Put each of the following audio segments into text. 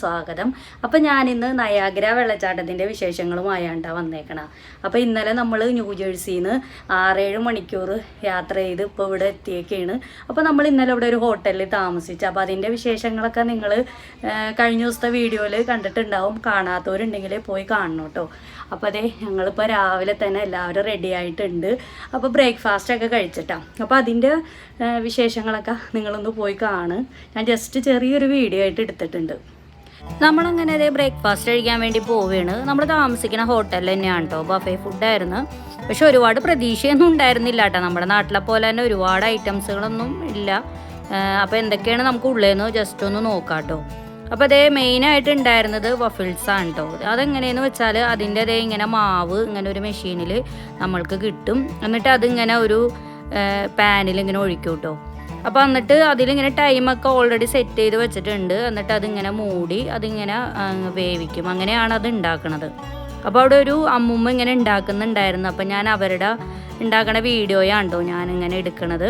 സ്വാഗതം. അപ്പോൾ ഞാനിന്ന് നയാഗ്ര വെള്ളച്ചാട്ടത്തിൻ്റെ വിശേഷങ്ങളുമായാണ് വന്നേക്കണം. അപ്പോൾ ഇന്നലെ നമ്മൾ ന്യൂജേഴ്സിയിൽ നിന്ന് 6-7 മണിക്കൂർ യാത്ര ചെയ്ത് ഇപ്പോൾ ഇവിടെ എത്തിയേക്കാണ്. അപ്പോൾ നമ്മൾ ഇന്നലെ ഇവിടെ ഒരു ഹോട്ടലിൽ താമസിച്ചു. അപ്പോൾ അതിൻ്റെ വിശേഷങ്ങളൊക്കെ നിങ്ങൾ കഴിഞ്ഞ ദിവസത്തെ വീഡിയോയിൽ കണ്ടിട്ടുണ്ടാവും. കാണാത്തവരുണ്ടെങ്കിൽ പോയി കാണണം കേട്ടോ. അപ്പോൾ അതേ ഞങ്ങളിപ്പോൾ രാവിലെ തന്നെ എല്ലാവരും റെഡി ആയിട്ടുണ്ട്. അപ്പോൾ ബ്രേക്ക്ഫാസ്റ്റൊക്കെ കഴിച്ചിട്ടാണ്. അപ്പോൾ അതിൻ്റെ വിശേഷങ്ങളൊക്കെ നിങ്ങളൊന്ന് പോയി കാണും. ഞാൻ ജസ്റ്റ് ചെറിയൊരു വീഡിയോ ആയിട്ട് എടുത്തിട്ടുണ്ട്. നമ്മളങ്ങനെ അതേ ബ്രേക്ക്ഫാസ്റ്റ് കഴിക്കാൻ വേണ്ടി പോവുകയാണ്. നമ്മൾ താമസിക്കുന്ന ഹോട്ടലിൽ തന്നെയാണ് കേട്ടോ. ബഫേ ഫുഡായിരുന്നു. പക്ഷെ ഒരുപാട് പ്രതീക്ഷയൊന്നും ഉണ്ടായിരുന്നില്ല കേട്ടോ. നമ്മുടെ നാട്ടിലെ പോലെ തന്നെ ഒരുപാട് ഐറ്റംസുകളൊന്നും ഇല്ല. അപ്പോൾ എന്തൊക്കെയാണ് നമുക്ക് ഉള്ളതെന്ന് ജസ്റ്റ് ഒന്ന് നോക്കാം കേട്ടോ. അപ്പോൾ അതേ മെയിനായിട്ട് ഉണ്ടായിരുന്നത് വഫിൾസാണ് കേട്ടോ. അതെങ്ങനെയെന്ന് വെച്ചാൽ അതിൻ്റെ അതേ ഇങ്ങനെ മാവ് ഇങ്ങനെ ഒരു മെഷീനിൽ നമ്മൾക്ക് കിട്ടും. എന്നിട്ട് അതിങ്ങനെ ഒരു പാനിൽ ഇങ്ങനെ ഒഴിക്കും കേട്ടോ. അപ്പോൾ എന്നിട്ട് അതിലിങ്ങനെ ടൈമൊക്കെ ഓൾറെഡി സെറ്റ് ചെയ്ത് വെച്ചിട്ടുണ്ട്. എന്നിട്ട് അതിങ്ങനെ മൂടി അതിങ്ങനെ വേവിക്കും. അങ്ങനെയാണ് അത് ഉണ്ടാക്കുന്നത്. അപ്പോൾ അവിടെ ഒരു അമ്മുമ്മ ഇങ്ങനെ ഉണ്ടാക്കുന്നുണ്ടായിരുന്നു. അപ്പോൾ ഞാൻ അവരുടെ ഉണ്ടാക്കണ വീഡിയോയാണ് കേട്ടോ ഞാനിങ്ങനെ എടുക്കണത്.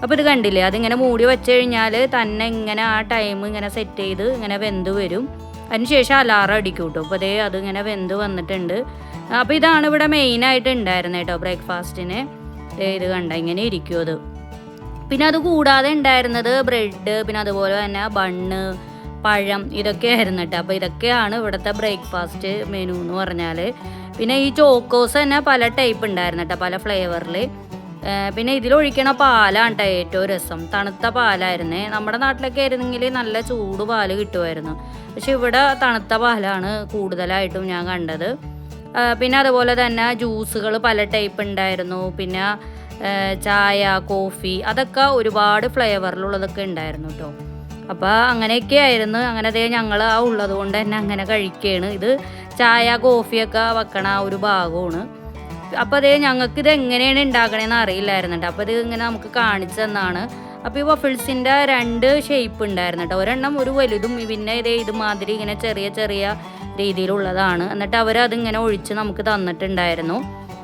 അപ്പോൾ ഇത് കണ്ടില്ലേ, അതിങ്ങനെ മൂടി വെച്ച് കഴിഞ്ഞാൽ തന്നെ ഇങ്ങനെ ആ ടൈം ഇങ്ങനെ സെറ്റ് ചെയ്ത് ഇങ്ങനെ വെന്ത് വരും. അതിനുശേഷം അലാറം അടിക്കും കേട്ടോ. അപ്പോൾ അതേ അതിങ്ങനെ വെന്ത് വന്നിട്ടുണ്ട്. അപ്പോൾ ഇതാണ് ഇവിടെ മെയിനായിട്ട് ഉണ്ടായിരുന്നത് കേട്ടോ ബ്രേക്ക്ഫാസ്റ്റിന്. ഇത് കണ്ട ഇങ്ങനെ ഇരിക്കും അത്. പിന്നെ അത് കൂടാതെ ഉണ്ടായിരുന്നത് ബ്രെഡ്, പിന്നെ അതുപോലെ തന്നെ ബണ്ണ്, പഴം, ഇതൊക്കെ ആയിരുന്നു കേട്ടോ. അപ്പോൾ ഇതൊക്കെയാണ് ഇവിടുത്തെ ബ്രേക്ക്ഫാസ്റ്റ് മെനു എന്ന് പറഞ്ഞാൽ. പിന്നെ ഈ ചോക്കോസ് തന്നെ പല ടൈപ്പ് ഉണ്ടായിരുന്നു കേട്ടോ, പല ഫ്ലേവറിൽ. പിന്നെ ഇതിലൊഴിക്കണ പാലാണ് കേട്ടോ ഏറ്റവും രസം. തണുത്ത പാലായിരുന്നേ. നമ്മുടെ നാട്ടിലൊക്കെ ആയിരുന്നെങ്കിൽ നല്ല ചൂട് പാല് കിട്ടുമായിരുന്നു. പക്ഷെ ഇവിടെ തണുത്ത പാലാണ് കൂടുതലായിട്ടും ഞാൻ കണ്ടത്. പിന്നെ അതുപോലെ തന്നെ ജ്യൂസുകൾ പല ടൈപ്പ് ഉണ്ടായിരുന്നു. പിന്നെ ചായ, കോഫി, അതൊക്കെ ഒരുപാട് ഫ്ലേവറിലുള്ളതൊക്കെ ഉണ്ടായിരുന്നു കേട്ടോ. അപ്പോൾ അങ്ങനെയൊക്കെ ആയിരുന്നു. അങ്ങനെ അതേ ഞങ്ങൾ ആ ഉള്ളത് കൊണ്ട് തന്നെ അങ്ങനെ കഴിക്കുകയാണ്. ഇത് ചായ കോഫിയൊക്കെ വെക്കണ ആ ഒരു ഭാഗമാണ്. അപ്പോൾ അതേ ഞങ്ങൾക്ക് ഇത് എങ്ങനെയാണ് ഉണ്ടാക്കണതെന്ന് അറിയില്ലായിരുന്നു കേട്ടോ. അപ്പോൾ ഇത് ഇങ്ങനെ നമുക്ക് കാണിച്ചു തന്നാണ്. അപ്പോൾ ഈ വഫിൾസിൻ്റെ 2 ഷേപ്പ് ഉണ്ടായിരുന്നു കേട്ടോ. ഒരെണ്ണം ഒരു വലുതും പിന്നെ ഇതേ ഇതുമാതിരി ഇങ്ങനെ ചെറിയ ചെറിയ രീതിയിലുള്ളതാണ്. എന്നിട്ട് അവരതിങ്ങനെ ഒഴിച്ച് നമുക്ക് തന്നിട്ടുണ്ടായിരുന്നു.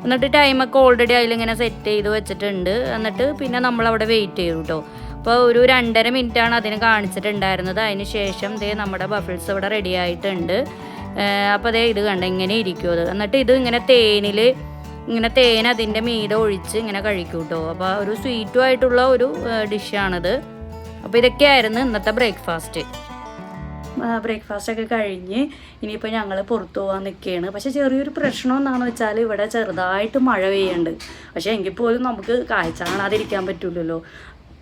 എന്നിട്ട് ടൈമൊക്കെ ഓൾറെഡി അതിലിങ്ങനെ സെറ്റ് ചെയ്ത് വെച്ചിട്ടുണ്ട്. എന്നിട്ട് പിന്നെ നമ്മളവിടെ വെയിറ്റ് ചെയ്തു കേട്ടോ. അപ്പോൾ ഒരു 2.5 മിനിറ്റാണ് അതിന് കാണിച്ചിട്ടുണ്ടായിരുന്നത്. അതിന് ശേഷം ദേ നമ്മുടെ ബഫിൾസ് ഇവിടെ റെഡി ആയിട്ടുണ്ട്. അപ്പോൾ അതേ ഇത് കണ്ട ഇങ്ങനെ ഇരിക്കും അത്. എന്നിട്ട് ഇത് ഇങ്ങനെ തേൻ അതിൻ്റെ മീതെ ഒഴിച്ച് ഇങ്ങനെ കഴിക്കും കേട്ടോ. അപ്പോൾ ഒരു സ്വീറ്റും ആയിട്ടുള്ള ഒരു ഡിഷാണിത്. അപ്പോൾ ഇതൊക്കെയായിരുന്നു ഇന്നത്തെ ബ്രേക്ക്ഫാസ്റ്റൊക്കെ കഴിഞ്ഞ് ഇനിയിപ്പോൾ ഞങ്ങൾ പുറത്തു പോകാൻ നിൽക്കുകയാണ്. പക്ഷേ ചെറിയൊരു പ്രശ്നം എന്താണെന്ന് വെച്ചാൽ ഇവിടെ ചെറുതായിട്ട് മഴ പെയ്യുന്നുണ്ട്. പക്ഷേ എങ്കിൽ പോലും നമുക്ക് കാഴ്ച കാണാതിരിക്കാൻ പറ്റില്ലല്ലോ.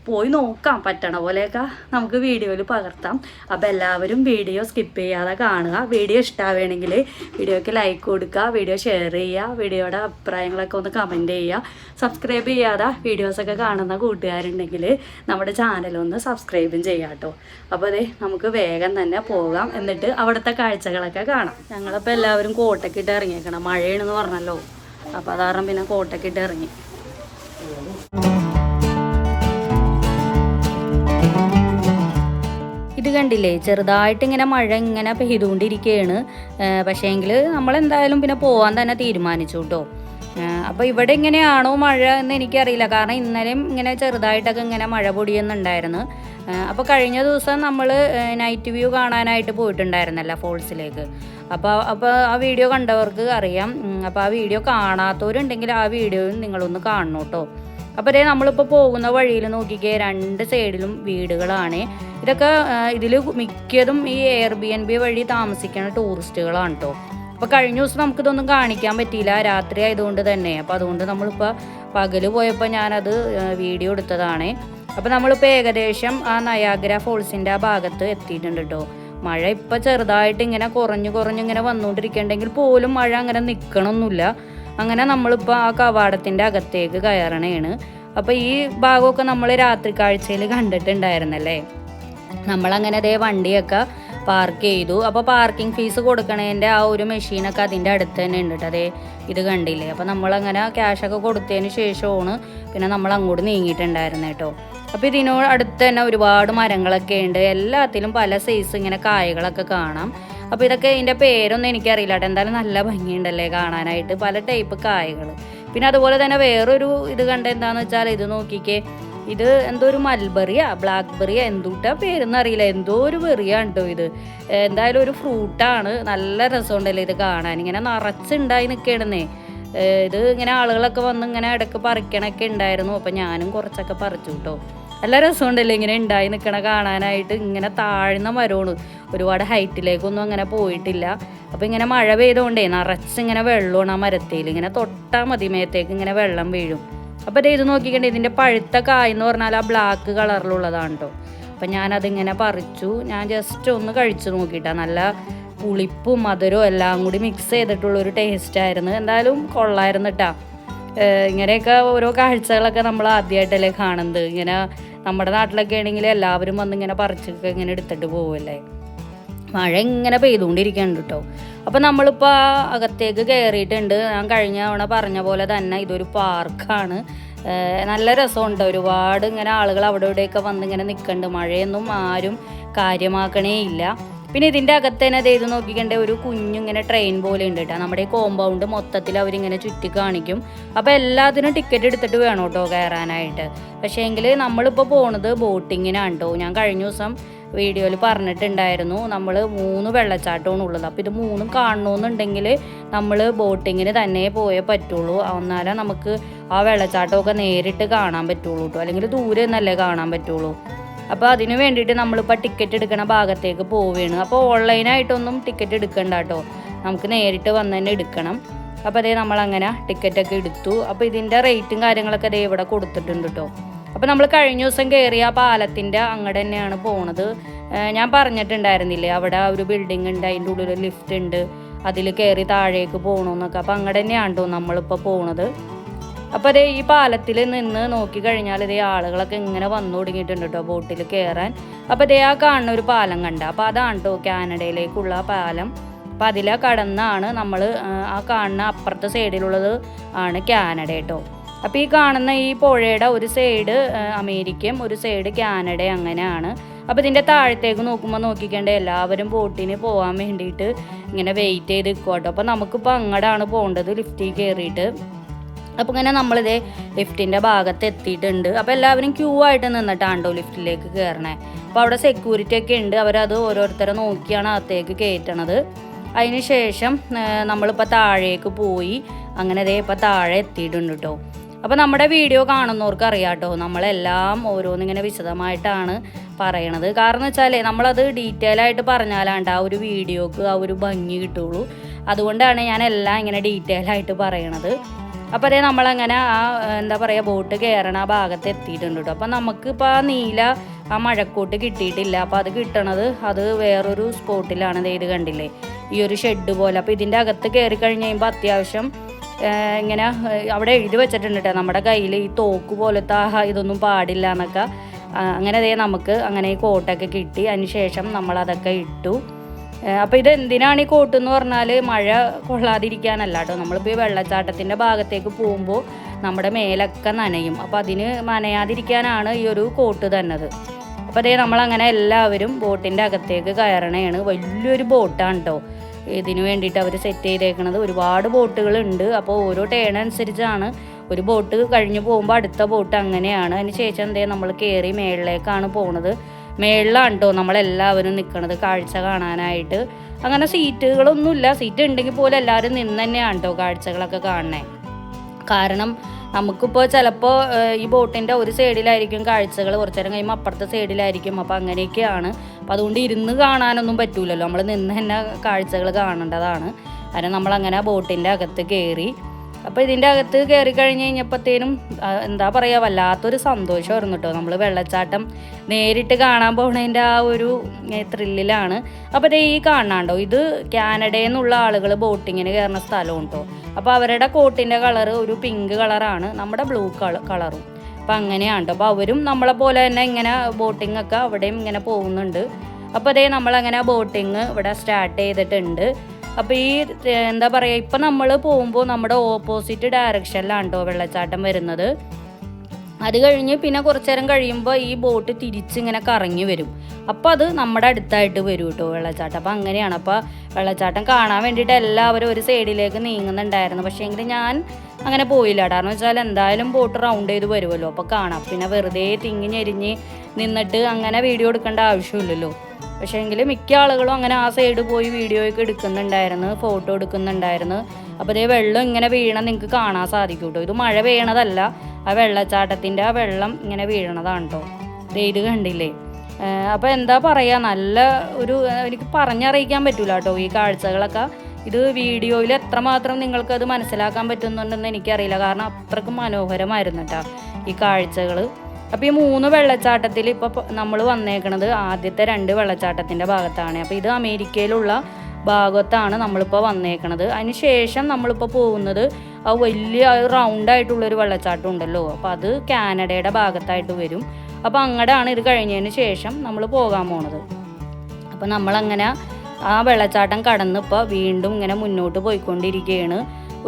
പോയി നോക്കാം, പറ്റണ പോലെയൊക്കെ നമുക്ക് വീഡിയോയിൽ പകർത്താം. അപ്പോൾ എല്ലാവരും വീഡിയോ സ്കിപ്പ് ചെയ്യാതെ കാണുക. വീഡിയോ ഇഷ്ടമാവുകയാണെങ്കിൽ വീഡിയോയ്ക്ക് ലൈക്ക് കൊടുക്കുക, വീഡിയോ ഷെയർ ചെയ്യുക, വീഡിയോയുടെ അഭിപ്രായങ്ങളൊക്കെ ഒന്ന് കമൻറ്റ് ചെയ്യുക. സബ്സ്ക്രൈബ് ചെയ്യാതെ വീഡിയോസൊക്കെ കാണുന്ന കൂട്ടുകാരുണ്ടെങ്കിൽ നമ്മുടെ ചാനലൊന്ന് സബ്സ്ക്രൈബും ചെയ്യാം കേട്ടോ. അപ്പോൾ അതെ നമുക്ക് വേഗം തന്നെ പോകാം. എന്നിട്ട് അവിടുത്തെ കാഴ്ചകളൊക്കെ കാണാം. ഞങ്ങളപ്പോൾ എല്ലാവരും കോട്ടൊക്കെ ഇട്ട് ഇറങ്ങിയേക്കണം. മഴയാണെന്ന് പറഞ്ഞല്ലോ. അപ്പോൾ അത് കാരണം പിന്നെ കോട്ടൊക്കെ ഇട്ട് ഇറങ്ങി. ഇത് കണ്ടില്ലേ, ചെറുതായിട്ട് ഇങ്ങനെ മഴ ഇങ്ങനെ പെയ്തുകൊണ്ടിരിക്കുകയാണ്. പക്ഷേങ്കിൽ നമ്മളെന്തായാലും പിന്നെ പോകാൻ തന്നെ തീരുമാനിച്ചു കേട്ടോ. അപ്പോൾ ഇവിടെ ഇങ്ങനെയാണോ മഴ എന്ന് എനിക്കറിയില്ല. കാരണം ഇന്നലെയും ഇങ്ങനെ ചെറുതായിട്ടൊക്കെ ഇങ്ങനെ മഴ പൊടിയുന്നുണ്ടായിരുന്നു. അപ്പോൾ കഴിഞ്ഞ ദിവസം നമ്മൾ നൈറ്റ് വ്യൂ കാണാനായിട്ട് പോയിട്ടുണ്ടായിരുന്നല്ലോ ഫോൾസിലേക്ക്. അപ്പോൾ ആ വീഡിയോ കണ്ടവർക്ക് അറിയാം. അപ്പോൾ ആ വീഡിയോ കാണാത്തവരുണ്ടെങ്കിൽ ആ വീഡിയോയും നിങ്ങളൊന്ന് കാണണം കേട്ടോ. അപ്പോൾ അതേ നമ്മളിപ്പോൾ പോകുന്ന വഴിയിൽ നോക്കിക്കേ, 2 സൈഡിലും വീടുകളാണ്. ഇതൊക്കെ ഇതിൽ മിക്കതും ഈ Airbnb വഴി താമസിക്കുന്ന ടൂറിസ്റ്റുകളാണ് കേട്ടോ. അപ്പോൾ കഴിഞ്ഞ ദിവസം നമുക്കിതൊന്നും കാണിക്കാൻ പറ്റിയില്ല, രാത്രി ആയതുകൊണ്ട് തന്നെ. അപ്പോൾ അതുകൊണ്ട് നമ്മളിപ്പോൾ പകൽ പോയപ്പോൾ ഞാനത് വീഡിയോ എടുത്തതാണ്. അപ്പോൾ നമ്മളിപ്പോൾ ഏകദേശം ആ നയാഗ്ര ഫോൾസിൻ്റെ ആ ഭാഗത്ത് എത്തിയിട്ടുണ്ട് കേട്ടോ. മഴ ഇപ്പോൾ ചെറുതായിട്ട് ഇങ്ങനെ കുറഞ്ഞിങ്ങനെ വന്നുകൊണ്ടിരിക്കുന്നുണ്ടെങ്കിൽ പോലും മഴ അങ്ങനെ നിൽക്കണമൊന്നുമില്ല. അങ്ങനെ നമ്മളിപ്പോൾ ആ കവാടത്തിൻ്റെ അകത്തേക്ക് കയറണേണ്. അപ്പോൾ ഈ ഭാഗമൊക്കെ നമ്മൾ രാത്രി കാഴ്ചയിൽ കണ്ടിട്ടുണ്ടായിരുന്നല്ലേ. നമ്മളങ്ങനെ അതേ വണ്ടിയൊക്കെ പാർക്ക് ചെയ്തു. അപ്പോൾ പാർക്കിംഗ് ഫീസ് കൊടുക്കണതിൻ്റെ ആ ഒരു മെഷീനൊക്കെ അതിൻ്റെ അടുത്ത് തന്നെ ഉണ്ട് കേട്ടോ. അതേ ഇത് കണ്ടില്ലേ. അപ്പോൾ നമ്മളങ്ങനെ ക്യാഷൊക്കെ കൊടുത്തതിന് ശേഷമാണ് പിന്നെ നമ്മൾ അങ്ങോട്ട് നീങ്ങിയിട്ടുണ്ടായിരുന്നത് കേട്ടോ. അപ്പോൾ ഇതിനോട് അടുത്ത് തന്നെ ഒരുപാട് മരങ്ങളൊക്കെ ഉണ്ട്. എല്ലാത്തിലും പല സൈസ് ഇങ്ങനെ കായകളൊക്കെ കാണാം. അപ്പോൾ ഇതൊക്കെ ഇതിൻ്റെ പേരൊന്നും എനിക്കറിയില്ല കേട്ടോ. എന്തായാലും നല്ല ഭംഗിയുണ്ടല്ലേ കാണാനായിട്ട്, പല ടൈപ്പ് കായകൾ. പിന്നെ അതുപോലെ തന്നെ വേറൊരു ഇത് കണ്ട എന്താണെന്ന് വെച്ചാൽ ഇത് നോക്കിക്കേ, ഇത് എന്തോ ഒരു മൽബറിയാ ബ്ലാക്ക് ബെറിയാ എന്തുട്ടാ പേരെന്ന് അറിയില്ല, എന്തോ ഒരു ബെറിയാണ് കേട്ടോ ഇത്. എന്തായാലും ഒരു ഫ്രൂട്ടാണ്. നല്ല രസമുണ്ടല്ലോ ഇത് കാണാൻ, ഇങ്ങനെ നിറച്ചുണ്ടായി നിൽക്കണന്നേ. ഇത് ഇങ്ങനെ ആളുകളൊക്കെ വന്ന് ഇങ്ങനെ ഇടയ്ക്ക് പറിക്കണൊക്കെ ഉണ്ടായിരുന്നു. അപ്പം ഞാനും കുറച്ചൊക്കെ പറിച്ചു കേട്ടോ. നല്ല രസമുണ്ടല്ലോ ഇങ്ങനെ ഉണ്ടായി നിൽക്കണ കാണാനായിട്ട്. ഇങ്ങനെ താഴ്ന്ന മരമാണ്, ഒരുപാട് ഹൈറ്റിലേക്കൊന്നും അങ്ങനെ പോയിട്ടില്ല. അപ്പോൾ ഇങ്ങനെ മഴ പെയ്തുകൊണ്ടേ നിറച്ചിങ്ങനെ വെള്ളമാണ് ആ മരത്തിൽ. ഇങ്ങനെ തൊട്ടാൽ മതി മേത്തേക്ക് ഇങ്ങനെ വെള്ളം വീഴും. അപ്പോൾ ഇത് നോക്കിക്കണ്ടേ, ഇതിൻ്റെ പഴുത്ത കായെന്ന് പറഞ്ഞാൽ ആ ബ്ലാക്ക് കളറിലുള്ളതാണ് കേട്ടോ. അപ്പം ഞാനതിങ്ങനെ പറിച്ചു. ഞാൻ ജസ്റ്റ് ഒന്ന് കഴിച്ചു നോക്കിയിട്ടാണ്. നല്ല പുളിപ്പും മധുരവും എല്ലാം കൂടി മിക്സ് ചെയ്തിട്ടുള്ളൊരു ടേസ്റ്റായിരുന്നു. എന്തായാലും കൊള്ളായിരുന്നു കേട്ടോ. ഇങ്ങനെയൊക്കെ ഓരോ കാഴ്ചകളൊക്കെ നമ്മൾ ആദ്യമായിട്ടല്ലേ കാണുന്നത്. ഇങ്ങനെ നമ്മുടെ നാട്ടിലൊക്കെ ആണെങ്കിൽ എല്ലാവരും വന്ന് ഇങ്ങനെ പറിച്ചൊക്കെ ഇങ്ങനെ എടുത്തിട്ട് പോവല്ലേ. മഴ ഇങ്ങനെ പെയ്തുകൊണ്ടിരിക്കുന്നുണ്ട് കേട്ടോ. അപ്പോൾ നമ്മളിപ്പോൾ ആ അകത്തേക്ക് കയറിയിട്ടുണ്ട്. ഞാൻ കഴിഞ്ഞ തവണ പറഞ്ഞ പോലെ തന്നെ ഇതൊരു പാർക്കാണ്. നല്ല രസമുണ്ട്. ഒരുപാട് ഇങ്ങനെ ആളുകൾ അവിടെ ഇവിടെയൊക്കെ വന്ന് ഇങ്ങനെ നിൽക്കുന്നുണ്ട്. മഴയൊന്നും ആരും കാര്യമാക്കണേ ഇല്ല. പിന്നെ ഇതിൻ്റെ അകത്ത് തന്നെ ഇത് നോക്കിക്കണ്ടേ, ഒരു കുഞ്ഞിങ്ങനെ ട്രെയിൻ പോലെ ഉണ്ട് കേട്ടോ. നമ്മുടെ ഈ കോമ്പൗണ്ട് മൊത്തത്തിൽ അവരിങ്ങനെ ചുറ്റി കാണിക്കും. അപ്പോൾ എല്ലാത്തിനും ടിക്കറ്റ് എടുത്തിട്ട് വേണം കേട്ടോ കയറാനായിട്ട്. പക്ഷേ എങ്കിൽ നമ്മളിപ്പോൾ പോണത് ബോട്ടിങ്ങിനാണ് കേട്ടോ. ഞാൻ കഴിഞ്ഞ ദിവസം വീഡിയോയിൽ പറഞ്ഞിട്ടുണ്ടായിരുന്നു, നമ്മൾ 3 വെള്ളച്ചാട്ടമാണ് ഉള്ളത്. അപ്പോൾ ഇത് 3 കാണണമെന്നുണ്ടെങ്കിൽ നമ്മൾ ബോട്ടിങ്ങിന് തന്നെ പോയേ പറ്റുള്ളൂ. എന്നാലേ നമുക്ക് ആ വെള്ളച്ചാട്ടമൊക്കെ നേരിട്ട് കാണാൻ പറ്റുള്ളൂ കേട്ടോ. അല്ലെങ്കിൽ ദൂരെ നിന്നല്ലേ കാണാൻ പറ്റുള്ളൂ. അപ്പോൾ അതിന് വേണ്ടിയിട്ട് നമ്മളിപ്പോൾ ടിക്കറ്റ് എടുക്കണ ഭാഗത്തേക്ക് പോവുകയാണ്. അപ്പോൾ ഓൺലൈനായിട്ടൊന്നും ടിക്കറ്റ് എടുക്കണ്ട കേട്ടോ, നമുക്ക് നേരിട്ട് വന്ന് തന്നെ എടുക്കണം. അപ്പോൾ അതേ നമ്മളങ്ങനെ ടിക്കറ്റൊക്കെ എടുത്തു. അപ്പോൾ ഇതിൻ്റെ റേറ്റും കാര്യങ്ങളൊക്കെ അതേ ഇവിടെ കൊടുത്തിട്ടുണ്ട് കേട്ടോ. അപ്പോൾ നമ്മൾ കഴിഞ്ഞ ദിവസം കയറിയ ആ പാലത്തിൻ്റെ അങ്ങോട്ട് തന്നെയാണ് പോണത്. ഞാൻ പറഞ്ഞിട്ടുണ്ടായിരുന്നില്ലേ, അവിടെ ഒരു ബിൽഡിംഗ് ഉണ്ട്, അതിൻ്റെ ഉള്ളിൽ ഒരു ലിഫ്റ്റ് ഉണ്ട്, അതിൽ കയറി താഴേക്ക് പോകണമെന്നൊക്കെ. അപ്പോൾ അങ്ങോട്ട് തന്നെയാണ് കേട്ടോ നമ്മളിപ്പോൾ പോണത്. അപ്പോൾ അതേ ഈ പാലത്തിൽ നിന്ന് നോക്കിക്കഴിഞ്ഞാൽ ഇതേ ആളുകളൊക്കെ ഇങ്ങനെ വന്നു തുടങ്ങിയിട്ടുണ്ട് കേട്ടോ ബോട്ടിൽ കയറാൻ. അപ്പോൾ അതേ ആ കാണുന്ന ഒരു പാലം കണ്ട, അപ്പോൾ അതാണ് കേട്ടോ കാനഡയിലേക്കുള്ള പാലം. അപ്പോൾ അതിലെ കടന്നാണ് നമ്മൾ ആ കാണുന്ന അപ്പുറത്തെ സൈഡിലുള്ളത് ആണ് കാനഡ കേട്ടോ. അപ്പോൾ ഈ കാണുന്ന ഈ പുഴയുടെ ഒരു സൈഡ് അമേരിക്കയും ഒരു സൈഡ് കാനഡ അങ്ങനെയാണ്. അപ്പോൾ ഇതിൻ്റെ താഴത്തേക്ക് നോക്കുമ്പോൾ നോക്കിക്കണ്ടേ, എല്ലാവരും ബോട്ടിന് പോകാൻ വേണ്ടിയിട്ട് ഇങ്ങനെ വെയിറ്റ് ചെയ്ത് നിൽക്കും കേട്ടോ. അപ്പോൾ നമുക്കിപ്പോൾ അങ്ങോട്ടാണ് പോകേണ്ടത് ലിഫ്റ്റിൽ കയറിയിട്ട്. അപ്പോൾ ഇങ്ങനെ നമ്മളിതേ ലിഫ്റ്റിൻ്റെ ഭാഗത്ത് എത്തിയിട്ടുണ്ട്. അപ്പോൾ എല്ലാവരും ക്യൂ ആയിട്ട് നിന്നിട്ടാണ്ടോ ലിഫ്റ്റിലേക്ക് കയറണേ. അപ്പോൾ അവിടെ സെക്യൂരിറ്റി ഒക്കെ ഉണ്ട്, അവരത് ഓരോരുത്തരെ നോക്കിയാണ് അകത്തേക്ക് കയറ്റണത്. അതിന് ശേഷം നമ്മളിപ്പോൾ താഴേക്ക് പോയി അങ്ങനെ ദേ ഇപ്പോൾ താഴെ എത്തിയിട്ടുണ്ട് കേട്ടോ. അപ്പോൾ നമ്മുടെ വീഡിയോ കാണുന്നവർക്ക് അറിയാം കേട്ടോ, നമ്മളെല്ലാം ഓരോന്നിങ്ങനെ വിശദമായിട്ടാണ് പറയണത്. കാരണം വെച്ചാൽ നമ്മളത് ഡീറ്റെയിൽ ആയിട്ട് പറഞ്ഞാലാണ്ട് ആ ഒരു വീഡിയോക്ക് ആ ഒരു ഭംഗി കിട്ടുള്ളൂ. അതുകൊണ്ടാണ് ഞാൻ എല്ലാം ഇങ്ങനെ ഡീറ്റെയിൽ ആയിട്ട് പറയണത്. അപ്പോൾ അതേ നമ്മളങ്ങനെ ആ എന്താ പറയുക ബോട്ട് കയറണ ആ ഭാഗത്ത് എത്തിയിട്ടുണ്ട് കേട്ടോ. അപ്പോൾ നമുക്കിപ്പോൾ ആ നീല ആ മഴക്കോട്ട് കിട്ടിയിട്ടില്ല. അപ്പോൾ അത് കിട്ടണത് അത് വേറൊരു സ്പോട്ടിലാണ്. ഇത് കണ്ടില്ലേ, ഈ ഒരു ഷെഡ് പോലെ. അപ്പോൾ ഇതിൻ്റെ അകത്ത് കയറി കഴിഞ്ഞ് കഴിയുമ്പോൾ അത്യാവശ്യം ഇങ്ങനെ അവിടെ എഴുതി വെച്ചിട്ടുണ്ട് കേട്ടോ, നമ്മുടെ കയ്യിൽ ഈ തോക്ക് പോലത്തെ ഇതൊന്നും പാടില്ല എന്നൊക്കെ. അങ്ങനെ അതേ നമുക്ക് അങ്ങനെ ഈ കോട്ടൊക്കെ കിട്ടി. അതിന് ശേഷം നമ്മളതൊക്കെ ഇട്ടു. അപ്പോൾ ഇത് എന്തിനാണ് ഈ കോട്ട് എന്ന് പറഞ്ഞാൽ മഴ കൊള്ളാതിരിക്കാനല്ല കേട്ടോ. നമ്മളിപ്പോൾ ഈ വെള്ളച്ചാട്ടത്തിൻ്റെ ഭാഗത്തേക്ക് പോകുമ്പോൾ നമ്മുടെ മേലൊക്കെ നനയും. അപ്പോൾ അതിന് നനയാതിരിക്കാനാണ് ഈ ഒരു കോട്ട് തന്നത്. അപ്പോൾ അതേ നമ്മളങ്ങനെ എല്ലാവരും ബോട്ടിൻ്റെ അകത്തേക്ക് കയറണയാണ്. വലിയൊരു ബോട്ടാണ് കേട്ടോ ഇതിന് വേണ്ടിയിട്ട് അവർ സെറ്റ് ചെയ്തേക്കണത്. ഒരുപാട് ബോട്ടുകളുണ്ട്. അപ്പോൾ ഓരോ ടേൺ അനുസരിച്ചാണ്, ഒരു ബോട്ട് കഴിഞ്ഞ് പോകുമ്പോൾ അടുത്ത ബോട്ട് അങ്ങനെയാണ്. അതിന് ശേഷം എന്തേ നമ്മൾ കയറി മേളിലേക്കാണ് പോണത്. മേളിലാണ് കേട്ടോ നമ്മളെല്ലാവരും നിൽക്കണത് കാഴ്ച കാണാനായിട്ട്. അങ്ങനെ സീറ്റുകളൊന്നുമില്ല, സീറ്റ് ഉണ്ടെങ്കിൽ പോലും എല്ലാവരും നിന്ന് തന്നെയാണ് കേട്ടോ കാഴ്ചകളൊക്കെ കാണണേ. കാരണം നമുക്കിപ്പോൾ ചിലപ്പോൾ ഈ ബോട്ടിൻ്റെ ഒരു സൈഡിലായിരിക്കും കാഴ്ചകൾ, കുറച്ച് നേരം കഴിയുമ്പോൾ അപ്പുറത്തെ സൈഡിലായിരിക്കും. അപ്പോൾ അങ്ങനെയൊക്കെയാണ്. അപ്പോൾ അതുകൊണ്ട് ഇരുന്ന് കാണാനൊന്നും പറ്റൂലല്ലോ, നമ്മൾ നിന്ന് തന്നെ കാഴ്ചകൾ കാണേണ്ടതാണ്. കാരണം നമ്മളങ്ങനെ ബോട്ടിൻ്റെ അകത്ത് കയറി. അപ്പോൾ ഇതിൻ്റെ അകത്ത് കയറി കഴിഞ്ഞ് കഴിഞ്ഞപ്പോഴത്തേനും എന്താ പറയുക, വല്ലാത്തൊരു സന്തോഷമായിരുന്നു കേട്ടോ. നമ്മൾ വെള്ളച്ചാട്ടം നേരിട്ട് കാണാൻ പോകുന്നതിൻ്റെ ആ ഒരു ത്രില്ലിലാണ്. അപ്പോൾ ഇത് ഈ കാണാണ്ടോ, ഇത് കാനഡയിൽ നിന്നുള്ള ആളുകൾ ബോട്ടിങ്ങിന് കയറുന്ന സ്ഥലവും കേട്ടോ. അപ്പോൾ അവരുടെ കോട്ടിൻ്റെ കളറ് ഒരു പിങ്ക് കളറാണ്, നമ്മുടെ ബ്ലൂ കളറും. അപ്പോൾ അങ്ങനെയാണ് കേട്ടോ. അപ്പോൾ അവരും നമ്മളെ പോലെ തന്നെ ഇങ്ങനെ ബോട്ടിങ്ങൊക്കെ അവിടെയും ഇങ്ങനെ പോകുന്നുണ്ട്. അപ്പോൾ അതേ നമ്മളങ്ങനെ ബോട്ടിങ് ഇവിടെ സ്റ്റാർട്ട് ചെയ്തിട്ടുണ്ട്. അപ്പോൾ ഈ എന്താ പറയുക, ഇപ്പം നമ്മൾ പോകുമ്പോൾ നമ്മുടെ ഓപ്പോസിറ്റ് ഡയറക്ഷനിലാണ് കേട്ടോ വെള്ളച്ചാട്ടം വരുന്നത്. അത് കഴിഞ്ഞ് പിന്നെ കുറച്ച് നേരം കഴിയുമ്പോൾ ഈ ബോട്ട് തിരിച്ചിങ്ങനെ കറങ്ങി വരും. അപ്പോൾ അത് നമ്മുടെ അടുത്തായിട്ട് വരും കേട്ടോ വെള്ളച്ചാട്ടം. അപ്പോൾ അങ്ങനെയാണ്. അപ്പോൾ വെള്ളച്ചാട്ടം കാണാൻ വേണ്ടിയിട്ട് എല്ലാവരും ഒരു സൈഡിലേക്ക് നീങ്ങുന്നുണ്ടായിരുന്നു. പക്ഷേ എങ്കിൽ ഞാൻ അങ്ങനെ പോയില്ല. കാരണം വെച്ചാൽ എന്തായാലും ബോട്ട് റൗണ്ട് ചെയ്ത് വരുമല്ലോ, അപ്പോൾ കാണാം. പിന്നെ വെറുതെ തിങ്ങി ഞെരിഞ്ഞ് നിന്നിട്ട് അങ്ങനെ വീഡിയോ എടുക്കേണ്ട ആവശ്യമില്ലല്ലോ. പക്ഷേ എങ്കിൽ മിക്ക ആളുകളും അങ്ങനെ ആ സൈഡ് പോയി വീഡിയോയൊക്കെ എടുക്കുന്നുണ്ടായിരുന്നു, ഫോട്ടോ എടുക്കുന്നുണ്ടായിരുന്നു. അപ്പോൾ ഇതേ വെള്ളം ഇങ്ങനെ വീഴണം നിങ്ങൾക്ക് കാണാൻ സാധിക്കും കേട്ടോ. ഇത് മഴ പെയ്യണതല്ല, ആ വെള്ളച്ചാട്ടത്തിൻ്റെ ആ വെള്ളം ഇങ്ങനെ വീഴണതാണ് കേട്ടോ. ഇത് കണ്ടില്ലേ? അപ്പോൾ എന്താ പറയുക, നല്ല ഒരു എനിക്ക് പറഞ്ഞറിയിക്കാൻ പറ്റില്ല കേട്ടോ ഈ കാഴ്ചകളൊക്കെ. ഇത് വീഡിയോയിൽ എത്രമാത്രം നിങ്ങൾക്കത് മനസ്സിലാക്കാൻ പറ്റുന്നുണ്ടെന്ന് എനിക്കറിയില്ല. കാരണം അത്രയ്ക്കും മനോഹരമായിരുന്നു കേട്ടോ ഈ കാഴ്ചകൾ. അപ്പോൾ ഈ 3 വെള്ളച്ചാട്ടത്തിൽ ഇപ്പോൾ നമ്മൾ വന്നേക്കണത് ആദ്യത്തെ 2 വെള്ളച്ചാട്ടത്തിൻ്റെ ഭാഗത്താണ്. അപ്പോൾ ഇത് അമേരിക്കയിലുള്ള ഭാഗത്താണ് നമ്മളിപ്പോൾ വന്നേക്കണത്. അതിന് ശേഷം നമ്മളിപ്പോൾ പോകുന്നത് ആ വലിയ റൗണ്ടായിട്ടുള്ളൊരു വെള്ളച്ചാട്ടം ഉണ്ടല്ലോ, അപ്പോൾ അത് കാനഡയുടെ ഭാഗത്തായിട്ട് വരും. അപ്പോൾ അങ്ങോട്ടാണ് ഇത് കഴിഞ്ഞതിന് ശേഷം നമ്മൾ പോകാൻ പോണത്. അപ്പോൾ നമ്മളങ്ങനെ ആ വെള്ളച്ചാട്ടം കടന്ന് ഇപ്പോൾ വീണ്ടും ഇങ്ങനെ മുന്നോട്ട് പോയിക്കൊണ്ടിരിക്കുകയാണ്.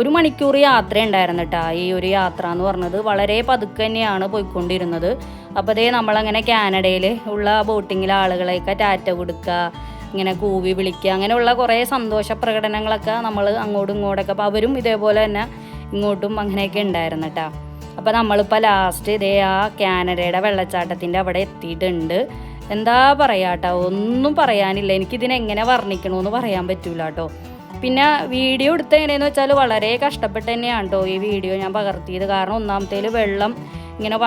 1 മണിക്കൂർ യാത്ര ഉണ്ടായിരുന്നു കേട്ടോ. ഈ ഒരു യാത്ര എന്ന് പറഞ്ഞത് വളരെ പതുക്കെ തന്നെയാണ് പോയിക്കൊണ്ടിരുന്നത്. അപ്പോൾ അതേ നമ്മളങ്ങനെ കാനഡയിൽ ഉള്ള ബോട്ടിങ്ങിലെ ആളുകളെയൊക്കെ ടാറ്റ കൊടുക്കുക, ഇങ്ങനെ കൂവി വിളിക്കുക, അങ്ങനെയുള്ള കുറേ സന്തോഷ പ്രകടനങ്ങളൊക്കെ നമ്മൾ അങ്ങോട്ടും ഇങ്ങോട്ടൊക്കെ. അപ്പോൾ അവരും ഇതേപോലെ തന്നെ ഇങ്ങോട്ടും അങ്ങനെയൊക്കെ ഉണ്ടായിരുന്നു കേട്ടോ. അപ്പോൾ നമ്മളിപ്പോൾ ലാസ്റ്റ് ഇതേ ആ കാനഡയുടെ വെള്ളച്ചാട്ടത്തിൻ്റെ അവിടെ എത്തിയിട്ടുണ്ട്. എന്താ പറയുക കേട്ടോ, ഒന്നും പറയാനില്ല. എനിക്കിതിനെങ്ങനെ വർണ്ണിക്കണമെന്ന് പറയാൻ പറ്റൂല കേട്ടോ. പിന്നെ വീഡിയോ എടുത്ത എങ്ങനെയെന്ന് വെച്ചാൽ വളരെ കഷ്ടപ്പെട്ട് തന്നെയാണ് കേട്ടോ ഈ വീഡിയോ ഞാൻ പകർത്തിയത്. കാരണം ഒന്നാമത്തേൽ വെള്ളം ഇങ്ങനെ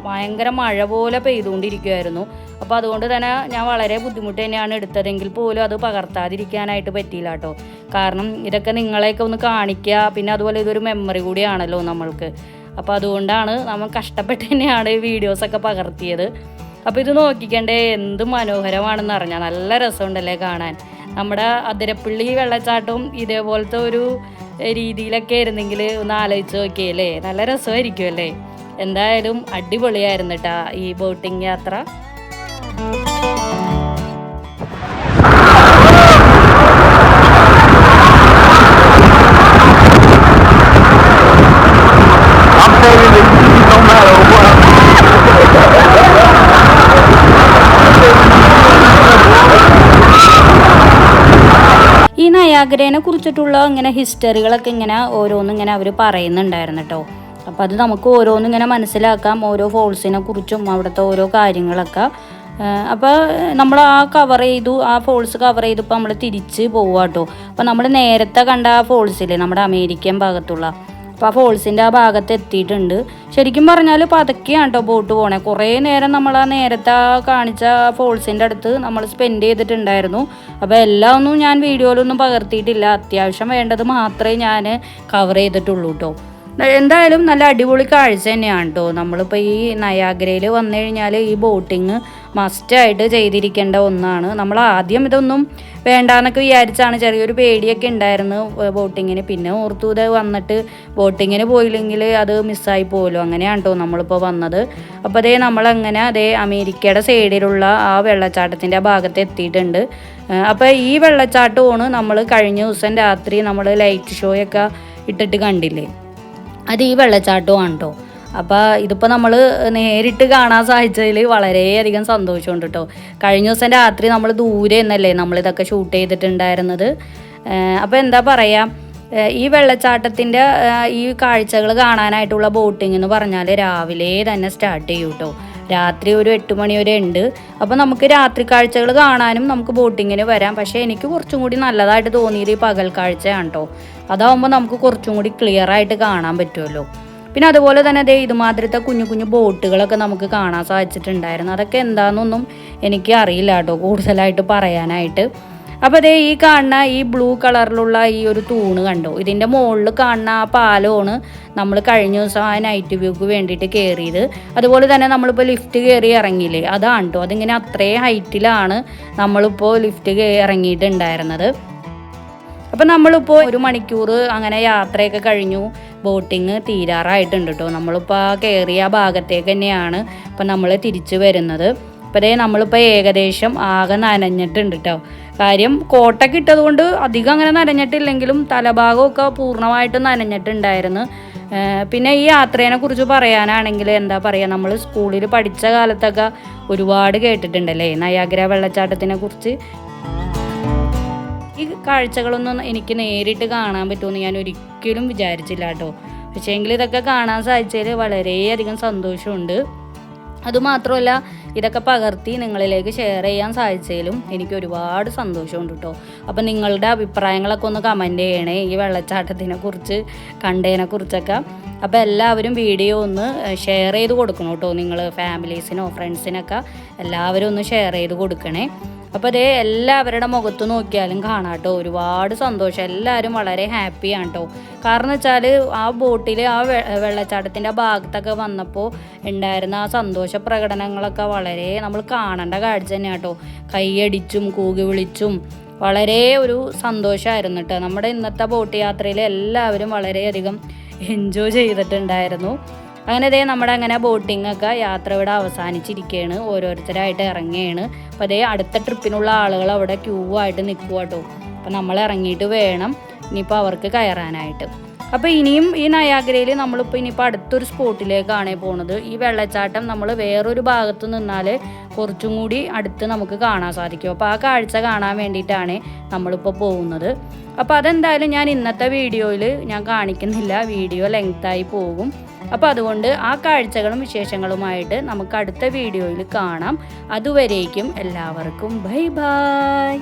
ഭയങ്കര മഴ പോലെ പെയ്തുകൊണ്ടിരിക്കുമായിരുന്നു. അപ്പോൾ അതുകൊണ്ട് തന്നെ ഞാൻ വളരെ ബുദ്ധിമുട്ട് തന്നെയാണ് എടുത്തതെങ്കിൽ പോലും അത് പകർത്താതിരിക്കാനായിട്ട് പറ്റിയില്ല കേട്ടോ. കാരണം ഇതൊക്കെ നിങ്ങളെയൊക്കെ ഒന്ന് കാണിക്കുക, പിന്നെ അതുപോലെ ഇതൊരു മെമ്മറി കൂടിയാണല്ലോ നമ്മൾക്ക്. അപ്പോൾ അതുകൊണ്ടാണ് നമ്മൾ കഷ്ടപ്പെട്ട് തന്നെയാണ് ഈ വീഡിയോസൊക്കെ പകർത്തിയത്. അപ്പോൾ ഇത് നോക്കിക്കണ്ടേ, എന്ത് മനോഹരമാണെന്ന് അറിഞ്ഞാൽ. നല്ല രസമുണ്ടല്ലേ കാണാൻ. നമ്മുടെ അതിരപ്പള്ളി വെള്ളച്ചാട്ടവും ഇതേപോലത്തെ ഒരു രീതിയിലൊക്കെ ആയിരുന്നെങ്കിൽ ഒന്ന് ആലോചിച്ച് നോക്കിയല്ലേ, നല്ല രസമായിരിക്കും അല്ലേ. എന്തായാലും അടിപൊളിയായിരുന്നു കേട്ടോ ഈ ബോട്ടിങ് യാത്ര. ഈ നയാഗ്രയെ കുറിച്ചിട്ടുള്ള ഇങ്ങനെ ഹിസ്റ്ററികളൊക്കെ ഇങ്ങനെ ഓരോന്നിങ്ങനെ അവർ പറയുന്നുണ്ടായിരുന്നു കേട്ടോ. അപ്പോൾ അത് നമുക്ക് ഓരോന്നിങ്ങനെ മനസ്സിലാക്കാം, ഓരോ ഫോൾസിനെ കുറിച്ചും അവിടുത്തെ ഓരോ കാര്യങ്ങളൊക്കെ. അപ്പോൾ നമ്മൾ ആ ഫോൾസ് കവർ ചെയ്തപ്പോൾ നമ്മൾ തിരിച്ച് പോവുക കേട്ടോ. അപ്പോൾ നമ്മൾ നേരത്തെ കണ്ട ആ ഫോൾസില്ലേ നമ്മുടെ അമേരിക്കൻ ഭാഗത്തുള്ള, അപ്പോൾ ആ ഫോൾസിൻ്റെ ആ ഭാഗത്ത് എത്തിയിട്ടുണ്ട്. ശരിക്കും പറഞ്ഞാൽ പതുക്കെയാണ് കേട്ടോ ബോട്ട് പോണേ. കുറേ നേരം നമ്മൾ ആ നേരത്തെ കാണിച്ച ഫോൾസിൻ്റെ അടുത്ത് നമ്മൾ സ്പെൻഡ് ചെയ്തിട്ടുണ്ടായിരുന്നു. അപ്പോൾ എല്ലാം ഒന്നും ഞാൻ വീഡിയോയിലൊന്നും പകർത്തിയിട്ടില്ല. അത്യാവശ്യം വേണ്ടത് മാത്രമേ ഞാൻ കവർ ചെയ്തിട്ടുള്ളൂ കേട്ടോ. എന്തായാലും നല്ല അടിപൊളി കാഴ്ച തന്നെയാണ് കേട്ടോ. നമ്മളിപ്പോൾ ഈ നയാഗ്രയിൽ വന്നു കഴിഞ്ഞാൽ ഈ ബോട്ടിങ് മസ്റ്റായിട്ട് ചെയ്തിരിക്കേണ്ട ഒന്നാണ്. നമ്മൾ ആദ്യം ഇതൊന്നും വേണ്ടാന്നൊക്കെ വിചാരിച്ചാണ്, ചെറിയൊരു പേടിയൊക്കെ ഉണ്ടായിരുന്നു ബോട്ടിങ്ങിന്. പിന്നെ ഓർത്തു ഇത് വന്നിട്ട് ബോട്ടിങ്ങിന് പോയില്ലെങ്കിൽ അത് മിസ്സായി പോകുമല്ലോ. അങ്ങനെയാണ് കേട്ടോ നമ്മളിപ്പോൾ വന്നത്. അപ്പോൾ അതേ നമ്മളങ്ങനെ അമേരിക്കയുടെ സൈഡിലുള്ള ആ വെള്ളച്ചാട്ടത്തിൻ്റെ ആ ഭാഗത്ത് എത്തിയിട്ടുണ്ട്. അപ്പോൾ ഈ വെള്ളച്ചാട്ടമാണ് നമ്മൾ കഴിഞ്ഞ ദിവസം രാത്രി നമ്മൾ ലൈറ്റ് ഷോയൊക്കെ ഇട്ടിട്ട് കണ്ടില്ലേ, അത് ഈ വെള്ളച്ചാട്ടമാണ് കേട്ടോ. അപ്പോൾ ഇതിപ്പോൾ നമ്മൾ നേരിട്ട് കാണാൻ സാധിച്ചതിൽ വളരെയധികം സന്തോഷമുണ്ട് കേട്ടോ. കഴിഞ്ഞ ദിവസം രാത്രി നമ്മൾ ദൂരെ എന്നല്ലേ നമ്മളിതൊക്കെ ഷൂട്ട് ചെയ്തിട്ടുണ്ടായിരുന്നത്. അപ്പോൾ എന്താ പറയുക, ഈ വെള്ളച്ചാട്ടത്തിൻ്റെ ഈ കാഴ്ചകൾ കാണാനായിട്ടുള്ള ബോട്ടിംഗ് എന്ന് പറഞ്ഞാൽ രാവിലെ തന്നെ സ്റ്റാർട്ട് ചെയ്യും കേട്ടോ. രാത്രി ഒരു 8 മണി വരെ ഉണ്ട്. അപ്പോൾ നമുക്ക് രാത്രി കാഴ്ചകൾ കാണാനും നമുക്ക് ബോട്ടിങ്ങിന് വരാം. പക്ഷേ എനിക്ക് കുറച്ചും കൂടി നല്ലതായിട്ട് തോന്നിയത് ഈ പകൽ കാഴ്ചയാണ് കേട്ടോ. അതാവുമ്പോൾ നമുക്ക് കുറച്ചും കൂടി ക്ലിയർ ആയിട്ട് കാണാൻ പറ്റുമല്ലോ. പിന്നെ അതുപോലെ തന്നെ ഇതുമാതിരത്തെ കുഞ്ഞു കുഞ്ഞു ബോട്ടുകളൊക്കെ നമുക്ക് കാണാൻ സാധിച്ചിട്ടുണ്ടായിരുന്നു. അതൊക്കെ എന്താണെന്നൊന്നും എനിക്ക് അറിയില്ല കേട്ടോ കൂടുതലായിട്ട് പറയാനായിട്ട്. അപ്പോൾ ഈ കാണുന്ന ഈ ബ്ലൂ കളറിലുള്ള ഈ ഒരു തൂണ് കണ്ടോ, ഇതിൻ്റെ മുകളിൽ കാണുന്ന ആ പാലമാണ് നമ്മൾ കഴിഞ്ഞ ദിവസം ആ നൈറ്റ് വ്യൂക്ക് വേണ്ടിയിട്ട് കയറിയത്. അതുപോലെ തന്നെ നമ്മളിപ്പോൾ ലിഫ്റ്റ് കയറി ഇറങ്ങിയില്ലേ, അതാണ് കേട്ടോ. അതിങ്ങനെ അത്രയും ഹൈറ്റിലാണ് നമ്മളിപ്പോൾ ലിഫ്റ്റ് ഇറങ്ങിയിട്ടുണ്ടായിരുന്നത്. അപ്പം നമ്മളിപ്പോൾ 1 മണിക്കൂർ അങ്ങനെ യാത്രയൊക്കെ കഴിഞ്ഞു. ബോട്ടിങ് തീരാറായിട്ടുണ്ട് കേട്ടോ. നമ്മളിപ്പോൾ ആ കയറിയ ഭാഗത്തേക്ക് തന്നെയാണ് ഇപ്പം നമ്മൾ തിരിച്ചു വരുന്നത്. അപ്പോൾ നമ്മളിപ്പോൾ ഏകദേശം ആകെ നനഞ്ഞിട്ടുണ്ട് കേട്ടോ. കാര്യം കോട്ടൊക്കെ ഇട്ടതുകൊണ്ട് അധികം അങ്ങനെ നനഞ്ഞിട്ടില്ലെങ്കിലും തലഭാഗമൊക്കെ പൂർണ്ണമായിട്ടും നനഞ്ഞിട്ടുണ്ടായിരുന്നു. പിന്നെ ഈ യാത്രേനെ കുറിച്ച് പറയാനാണെങ്കിൽ എന്താ പറയുക, നമ്മൾ സ്കൂളിൽ പഠിച്ച കാലത്തൊക്കെ ഒരുപാട് കേട്ടിട്ടുണ്ടല്ലേ നയാഗ്ര വെള്ളച്ചാട്ടത്തിനെ കുറിച്ച്. ഈ കാഴ്ചകളൊന്നും എനിക്ക് നേരിട്ട് കാണാൻ പറ്റുമെന്ന് ഞാൻ ഒരിക്കലും വിചാരിച്ചില്ല കേട്ടോ. പക്ഷേങ്കിൽ ഇതൊക്കെ കാണാൻ സാധിച്ചതിൽ വളരെയധികം സന്തോഷമുണ്ട്. അതുമാത്രമല്ല ഇതൊക്കെ പകർത്തി നിങ്ങളിലേക്ക് ഷെയർ ചെയ്യാൻ സാധിച്ചതിലും എനിക്ക് ഒരുപാട് സന്തോഷമുണ്ട് കേട്ടോ. അപ്പം നിങ്ങളുടെ അഭിപ്രായങ്ങളൊക്കെ ഒന്ന് കമൻറ്റ് ചെയ്യണേ ഈ വെള്ളച്ചാട്ടത്തിനെ കുറിച്ച് കണ്ടതിനെ കുറിച്ചൊക്കെ. അപ്പോൾ എല്ലാവരും വീഡിയോ ഒന്ന് ഷെയർ ചെയ്ത് കൊടുക്കണം കേട്ടോ. നിങ്ങൾ ഫാമിലീസിനോ ഫ്രണ്ട്സിനൊക്കെ എല്ലാവരും ഒന്ന് ഷെയർ ചെയ്ത് കൊടുക്കണേ. അപ്പോൾ അതേ എല്ലാവരുടെ മുഖത്ത് നോക്കിയാലും കാണാം കേട്ടോ, ഒരുപാട് സന്തോഷം. എല്ലാവരും വളരെ ഹാപ്പിയാണ് കേട്ടോ. കാരണം വെച്ചാൽ ആ ബോട്ടിൽ ആ വെള്ളച്ചാട്ടത്തിൻ്റെ ആ ഭാഗത്തൊക്കെ വന്നപ്പോൾ ഉണ്ടായിരുന്ന ആ സന്തോഷ പ്രകടനങ്ങളൊക്കെ വളരെ നമ്മൾ കാണേണ്ട കാഴ്ച തന്നെയാണ് കേട്ടോ. കൈയടിച്ചും കൂകി വിളിച്ചും വളരെ ഒരു സന്തോഷമായിരുന്നു കേട്ടോ. നമ്മുടെ ഇന്നത്തെ ബോട്ട് യാത്രയിൽ എല്ലാവരും വളരെയധികം എൻജോയ് ചെയ്തിട്ടുണ്ടായിരുന്നു. അങ്ങനെ അതേ നമ്മുടെ അങ്ങനെ ബോട്ടിങ്ങൊക്കെ യാത്ര ഇവിടെ അവസാനിച്ചിരിക്കുകയാണ്. ഓരോരുത്തരായിട്ട് ഇറങ്ങുകയാണ്. അപ്പോൾ അതേ അടുത്ത ട്രിപ്പിനുള്ള ആളുകൾ അവിടെ ക്യൂ ആയിട്ട് നിൽക്കുക കേട്ടോ. അപ്പോൾ നമ്മൾ ഇറങ്ങിയിട്ട് വേണം ഇനിയിപ്പോൾ അവർക്ക് കയറാനായിട്ട്. അപ്പോൾ ഇനിയും ഈ നയാഗ്രയിൽ നമ്മളിപ്പോൾ ഇനിയിപ്പോൾ അടുത്തൊരു സ്പോട്ടിലേക്കാണ് പോകുന്നത്. ഈ വെള്ളച്ചാട്ടം നമ്മൾ വേറൊരു ഭാഗത്ത് നിന്നാൽ കുറച്ചും കൂടി അടുത്ത് നമുക്ക് കാണാൻ സാധിക്കും. അപ്പോൾ ആ കാഴ്ച കാണാൻ വേണ്ടിയിട്ടാണ് നമ്മളിപ്പോൾ പോകുന്നത്. അപ്പോൾ അതെന്തായാലും ഞാൻ ഇന്നത്തെ വീഡിയോയിൽ ഞാൻ കാണിക്കുന്നില്ല, വീഡിയോ ലെങ്തായി പോകും. അപ്പോൾ അതുകൊണ്ട് ആ കാഴ്ചകളും വിശേഷങ്ങളുമായിട്ട് നമുക്ക് അടുത്ത വീഡിയോയിൽ കാണാം. അതുവരേക്കും എല്ലാവർക്കും ബൈ ബൈ.